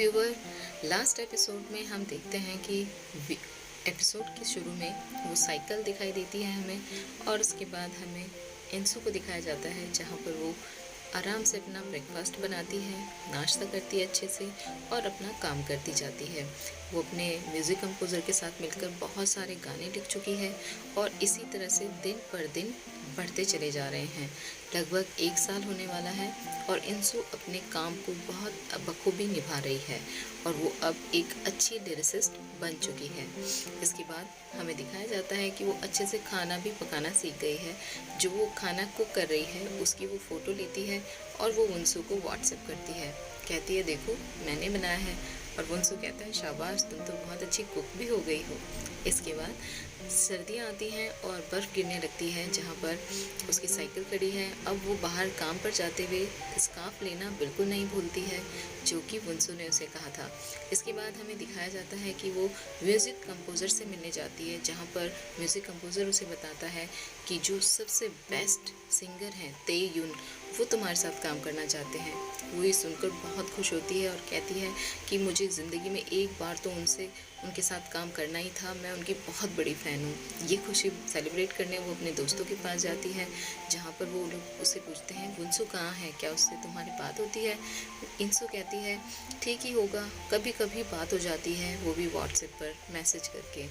Viewer, last episode में हम देखते हैं कि एपिसोड के शुरू में वो साइकिल दिखाई देती है हमें, और उसके बाद हमें इंसू को दिखाया जाता है जहाँ पर वो आराम से अपना ब्रेकफास्ट बनाती है, नाश्ता करती है अच्छे से और अपना काम करती जाती है। वो अपने म्यूज़िक कंपोज़र के साथ मिलकर बहुत सारे गाने लिख चुकी है और इसी तरह से दिन पर दिन बढ़ते चले जा रहे हैं। लगभग 1 साल होने वाला है और इंसू अपने काम को बहुत बखूबी निभा रही है और वो अब एक अच्छी लिरिसिस्ट बन चुकी है। इसके बाद हमें दिखाया जाता है कि वो अच्छे से खाना भी पकाना सीख गई है। जो वो खाना कुक कर रही है उसकी वो फ़ोटो लेती है और वो वंसू को व्हाट्सएप करती है। कहती है देखो मैंने बनाया है, और वंसू कहता है शाबाश, तुम तो बहुत अच्छी कुक भी हो गई हो। इसके बाद सर्दियाँ आती हैं और बर्फ़ गिरने लगती है जहाँ पर उसकी साइकिल खड़ी है। अब वो बाहर काम पर जाते हुए स्कार्फ लेना बिल्कुल नहीं भूलती है जो कि वंसू ने उसे कहा था। इसके बाद हमें दिखाया जाता है कि वो म्यूज़िक कंपोज़र से मिलने जाती है जहाँ पर म्यूज़िक कंपोज़र उसे बताता है कि जो सबसे बेस्ट सिंगर हैं तेयुन, वो तुम्हारे साथ काम करना चाहते हैं। वो ये सुनकर बहुत खुश होती है और कहती है कि मुझे ज़िंदगी में एक बार तो उनके साथ काम करना ही था, मैं उनकी बहुत बड़ी फ़ैन हूँ। ये खुशी सेलिब्रेट करने वो अपने दोस्तों के पास जाती है जहाँ पर वो लोग उससे पूछते हैं वंसू कहाँ है, क्या उससे तुम्हारी बात होती है। इंसू कहती है ठीक ही होगा, कभी कभी बात हो जाती है, वो भी व्हाट्सएप पर मैसेज करके।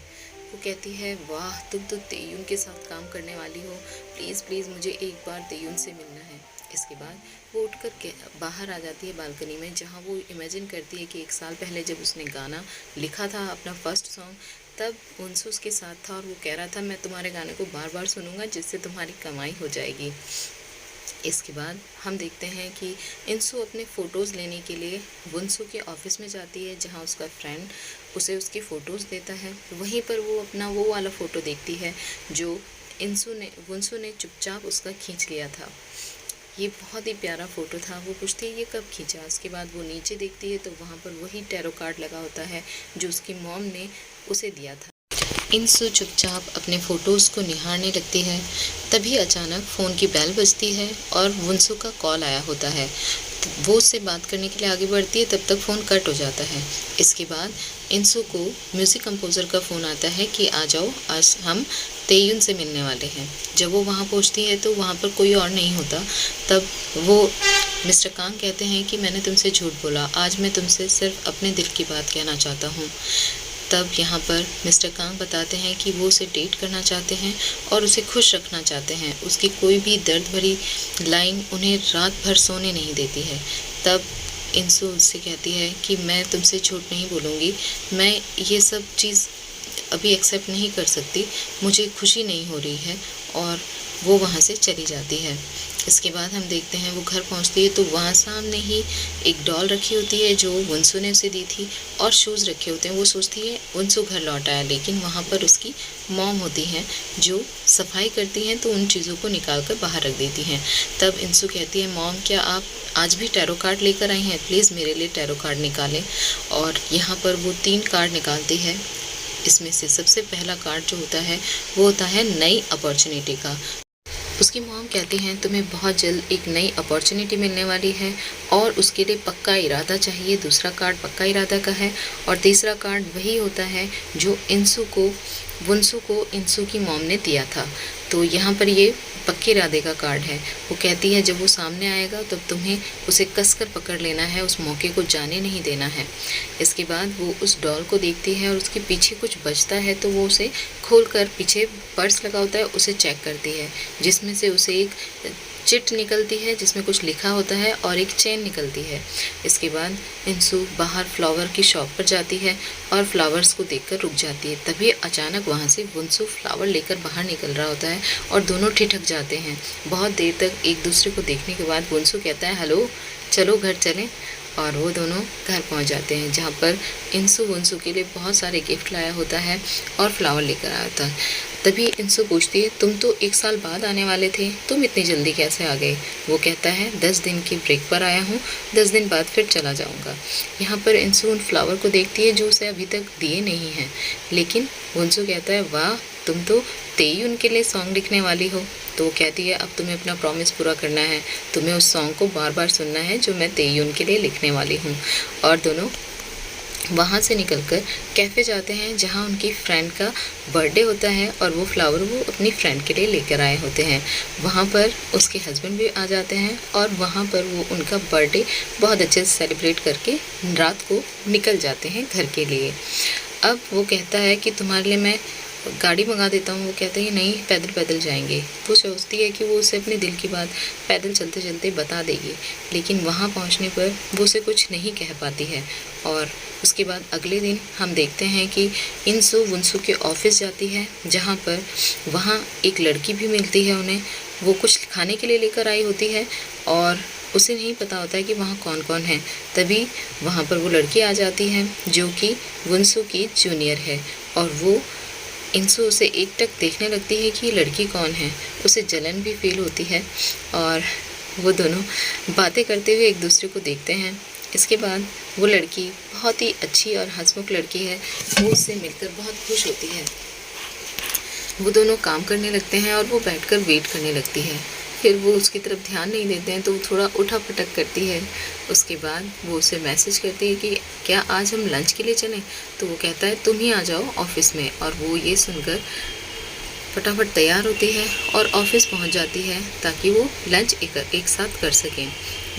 वो कहती है वाह, तुम तो तेयुन के साथ काम करने वाली हो, प्लीज़ प्लीज़ मुझे एक बार तेयुन से मिलना है। इसके बाद वो उठकर के बाहर आ जाती है बालकनी में, जहाँ वो इमेजिन करती है कि 1 साल पहले जब उसने गाना लिखा था अपना फर्स्ट सॉन्ग, तब वंसू उसके साथ था और वो कह रहा था मैं तुम्हारे गाने को बार बार सुनूंगा जिससे तुम्हारी कमाई हो जाएगी। इसके बाद हम देखते हैं कि इंसू अपने फ़ोटोज़ लेने के लिए वंसू के ऑफिस में जाती है जहाँ उसका फ्रेंड उसे उसकी फ़ोटोज़ देता है। वहीं पर वो अपना वो वाला फ़ोटो देखती है जो वंसू ने चुपचाप उसका खींच लिया था। ये बहुत ही प्यारा फ़ोटो था। वो पूछती है ये कब खींचा। उसके बाद वो नीचे देखती है तो वहाँ पर वही टैरो कार्ड लगा होता है जो उसकी मॉम ने उसे दिया था। इंसू चुपचाप अपने फ़ोटोज़ को निहारने लगती है। तभी अचानक फ़ोन की बेल बजती है और वंसू का कॉल आया होता है। वो उससे बात करने के लिए आगे बढ़ती है, तब तक फ़ोन कट हो जाता है। इसके बाद इंसू को म्यूज़िक कंपोज़र का फ़ोन आता है कि आ जाओ, आज हम तेयुन से मिलने वाले हैं। जब वो वहाँ पहुँचती है तो वहाँ पर कोई और नहीं होता। तब वो मिस्टर कांग कहते हैं कि मैंने तुमसे झूठ बोला, आज मैं तुमसे सिर्फ अपने दिल की बात कहना चाहता हूँ। तब यहाँ पर मिस्टर कांग बताते हैं कि वो उसे डेट करना चाहते हैं और उसे खुश रखना चाहते हैं। उसकी कोई भी दर्द भरी लाइन उन्हें रात भर सोने नहीं देती है। तब इंसू उससे कहती है कि मैं तुमसे झूठ नहीं बोलूँगी, मैं ये सब चीज़ अभी एक्सेप्ट नहीं कर सकती, मुझे खुशी नहीं हो रही है, और वो वहाँ से चली जाती है। इसके बाद हम देखते हैं वो घर पहुँचती है तो वहाँ सामने ही एक डॉल रखी होती है जो वंसू ने उसे दी थी और शूज़ रखे होते हैं। वो सोचती है वंसू घर लौट आया, लेकिन वहाँ पर उसकी मॉम होती हैं जो सफाई करती हैं तो उन चीज़ों को निकाल कर बाहर रख देती हैं। तब इंसू कहती है मॉम, क्या आप आज भी टैरो कार्ड लेकर आई हैं, प्लीज़ मेरे लिए टैरो कार्ड निकालें। और यहाँ पर वो 3 कार्ड निकालती है। इसमें से सबसे पहला कार्ड जो होता है वो होता है नई अपॉर्चुनिटी का। उसकी मॉम कहती हैं तुम्हें बहुत जल्द एक नई अपॉर्चुनिटी मिलने वाली है और उसके लिए पक्का इरादा चाहिए। दूसरा कार्ड पक्का इरादा का है और तीसरा कार्ड वही होता है जो वंसू को इंसू की मॉम ने दिया था। तो यहाँ पर ये पक्के इरादे का कार्ड है। वो कहती है जब वो सामने आएगा तब तुम्हें उसे कसकर पकड़ लेना है, उस मौके को जाने नहीं देना है। इसके बाद वो उस डॉल को देखती है और उसके पीछे कुछ बचता है तो वो उसे खोलकर, पीछे पर्स लगा होता है, उसे चेक करती है जिसमें से उसे एक चिट निकलती है जिसमें कुछ लिखा होता है और एक चेन निकलती है। इसके बाद इंसू बाहर फ्लावर की शॉप पर जाती है और फ्लावर्स को देखकर रुक जाती है। तभी अचानक वहाँ से वंसू फ्लावर लेकर बाहर निकल रहा होता है और दोनों ठिठक जाते हैं। बहुत देर तक एक दूसरे को देखने के बाद वंसू कहता है हेलो, चलो घर चलें, और वो दोनों घर पहुंच जाते हैं जहाँ पर इंसू वंसू के लिए बहुत सारे गिफ्ट लाया होता है और फ्लावर लेकर आया होता है। तभी इंसू पूछती है तुम तो 1 साल बाद आने वाले थे, तुम इतनी जल्दी कैसे आ गए। वो कहता है 10 दिन की ब्रेक पर आया हूँ, 10 दिन बाद फिर चला जाऊँगा। यहाँ पर इंसू उन फ्लावर को देखती है जो उसे अभी तक दिए नहीं हैं, लेकिन वंसू कहता है वाह, तुम तो तेयुन के लिए सॉन्ग लिखने वाली हो। तो वो कहती है अब तुम्हें अपना प्रॉमिस पूरा करना है, तुम्हें उस सॉन्ग को बार बार सुनना है जो मैं तेयुन के लिए लिखने वाली हूँ। और दोनों वहाँ से निकलकर कैफ़े जाते हैं जहाँ उनकी फ्रेंड का बर्थडे होता है और वो फ्लावर वो अपनी फ्रेंड के लिए लेकर आए होते हैं। वहाँ पर उसके हस्बैंड भी आ जाते हैं और वहाँ पर वो उनका बर्थडे बहुत अच्छे से सेलिब्रेट करके रात को निकल जाते हैं घर के लिए। अब वो कहता है कि तुम्हारे लिए मैं गाड़ी मंगा देता हूँ। वो कहते हैं नहीं, पैदल पैदल जाएंगे। वो सोचती है कि वो उसे अपने दिल की बात पैदल चलते चलते बता देगी, लेकिन वहाँ पहुँचने पर वो उसे कुछ नहीं कह पाती है। और उसके बाद अगले दिन हम देखते हैं कि इंसु वुंसु के ऑफिस जाती है, जहाँ पर वहाँ एक लड़की भी मिलती है उन्हें। वो कुछ खाने के लिए लेकर आई होती है और उसे नहीं पता होता है कि वहाँ कौन कौन है। तभी वहाँ पर वो लड़की आ जाती है जो कि वुंसु की जूनियर है, और वो इंसु उसे एकटक देखने लगती है कि ये लड़की कौन है। उसे जलन भी फील होती है और वो दोनों बातें करते हुए एक दूसरे को देखते हैं। इसके बाद वो लड़की बहुत ही अच्छी और हंसमुख लड़की है, वो उससे मिलकर बहुत खुश होती है। वो दोनों काम करने लगते हैं और वो बैठकर वेट करने लगती है। फिर वो उसकी तरफ ध्यान नहीं देते हैं तो वो थोड़ा उठा पटक करती है। उसके बाद वो उसे मैसेज करती है कि क्या आज हम लंच के लिए चलें। तो वो कहता है तुम ही आ जाओ ऑफिस में। और वो ये सुनकर फटाफट तैयार होती है और ऑफिस पहुंच जाती है ताकि वो लंच एक साथ कर सकें।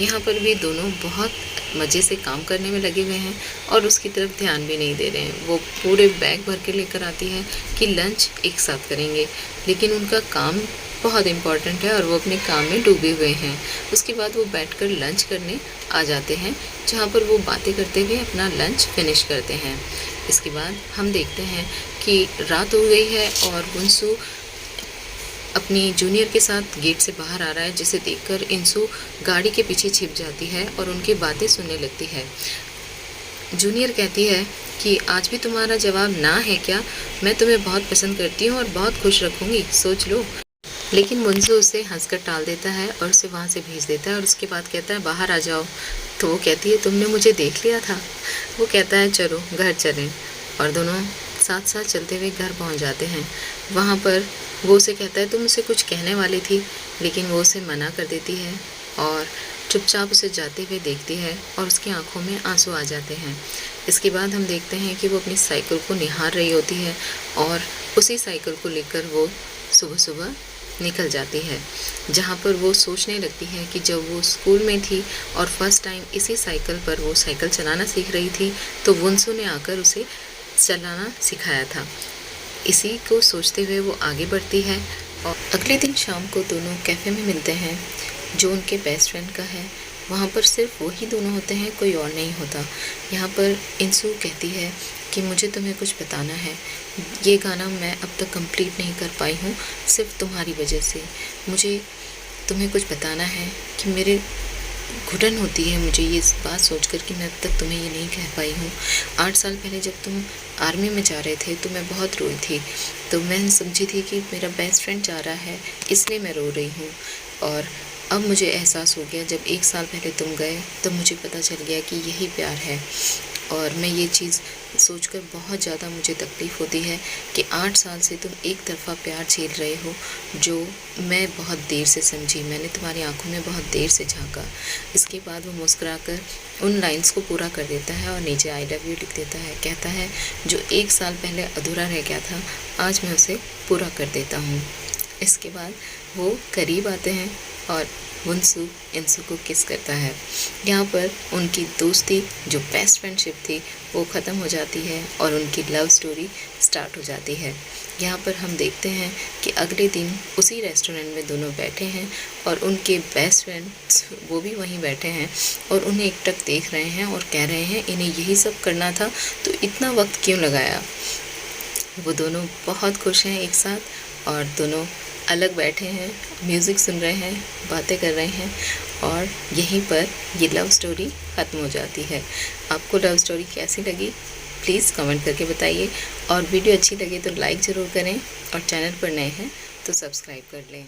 यहाँ पर भी दोनों बहुत मज़े से काम करने में लगे हुए हैं और उसकी तरफ ध्यान भी नहीं दे रहे हैं। वो पूरे बैग भर के लेकर आती है कि लंच एक साथ करेंगे, लेकिन उनका काम बहुत इम्पॉर्टेंट है और वो अपने काम में डूबे हुए हैं। उसके बाद वो बैठकर लंच करने आ जाते हैं, जहाँ पर वो बातें करते हुए अपना लंच फिनिश करते हैं। इसके बाद हम देखते हैं कि रात हो गई है और वुंसु अपनी जूनियर के साथ गेट से बाहर आ रहा है, जिसे देखकर इंसु गाड़ी के पीछे छिप जाती है और उनकी बातें सुनने लगती है। जूनियर कहती है कि आज भी तुम्हारा जवाब ना है क्या? मैं तुम्हें बहुत पसंद करती हूँ और बहुत खुश रखूँगी, सोच लो। लेकिन वुंसु उसे हंसकर टाल देता है और उसे वहाँ से भेज देता है और उसके बाद कहता है बाहर आ जाओ। तो वो कहती है तुमने मुझे देख लिया था। वो कहता है चलो घर चलें, और दोनों साथ साथ चलते हुए घर पहुँच जाते हैं। वहाँ पर वो उसे कहता है तुम उसे कुछ कहने वाली थी, लेकिन वो उसे मना कर देती है और चुपचाप उसे जाते हुए देखती है और उसकी आंखों में आंसू आ जाते हैं। इसके बाद हम देखते हैं कि वो अपनी साइकिल को निहार रही होती है और उसी साइकिल को लेकर वो सुबह सुबह निकल जाती है, जहाँ पर वो सोचने लगती है कि जब वो स्कूल में थी और फर्स्ट टाइम इसी साइकिल पर वो साइकिल चलाना सीख रही थी तो वुंसु ने आकर उसे चलाना सिखाया था। इसी को सोचते हुए वो आगे बढ़ती है और अगले दिन शाम को दोनों कैफ़े में मिलते हैं जो उनके बेस्ट फ्रेंड का है। वहाँ पर सिर्फ वही दोनों होते हैं, कोई और नहीं होता। यहाँ पर इंसु कहती है कि मुझे तुम्हें कुछ बताना है। ये गाना मैं अब तक कंप्लीट नहीं कर पाई हूँ सिर्फ तुम्हारी वजह से। मुझे तुम्हें कुछ बताना है कि मेरे घुटन होती है मुझे ये बात सोचकर कि मैं अब तक तुम्हें ये नहीं कह पाई हूँ। 8 साल पहले जब तुम आर्मी में जा रहे थे तो मैं बहुत रोई थी, तो मैं समझी थी कि मेरा बेस्ट फ्रेंड जा रहा है इसलिए मैं रो रही हूँ। और अब मुझे एहसास हो गया जब 1 साल पहले तुम गए तब मुझे पता चल गया कि यही प्यार है। और मैं ये चीज़ सोचकर बहुत ज़्यादा मुझे तकलीफ़ होती है कि 8 साल से तुम एक तरफ़ा प्यार झेल रहे हो जो मैं बहुत देर से समझी। मैंने तुम्हारी आंखों में बहुत देर से झांका। इसके बाद वो मुस्कुराकर उन लाइंस को पूरा कर देता है और नीचे आई लव यू लिख देता है। कहता है जो 1 साल पहले अधूरा रह गया था आज मैं उसे पूरा कर देता हूँ। इसके बाद वो करीब आते हैं और वुंसु इंसु को किस करता है। यहाँ पर उनकी दोस्ती जो बेस्ट फ्रेंडशिप थी वो ख़त्म हो जाती है और उनकी लव स्टोरी स्टार्ट हो जाती है। यहाँ पर हम देखते हैं कि अगले दिन उसी रेस्टोरेंट में दोनों बैठे हैं और उनके बेस्ट फ्रेंड्स वो भी वहीं बैठे हैं और उन्हें एकटक देख रहे हैं और कह रहे हैं इन्हें यही सब करना था तो इतना वक्त क्यों लगाया। वो दोनों बहुत खुश हैं एक साथ और दोनों अलग बैठे हैं, म्यूज़िक सुन रहे हैं, बातें कर रहे हैं और यहीं पर ये लव स्टोरी ख़त्म हो जाती है। आपको लव स्टोरी कैसी लगी प्लीज़ कमेंट करके बताइए और वीडियो अच्छी लगे तो लाइक ज़रूर करें और चैनल पर नए हैं तो सब्सक्राइब कर लें।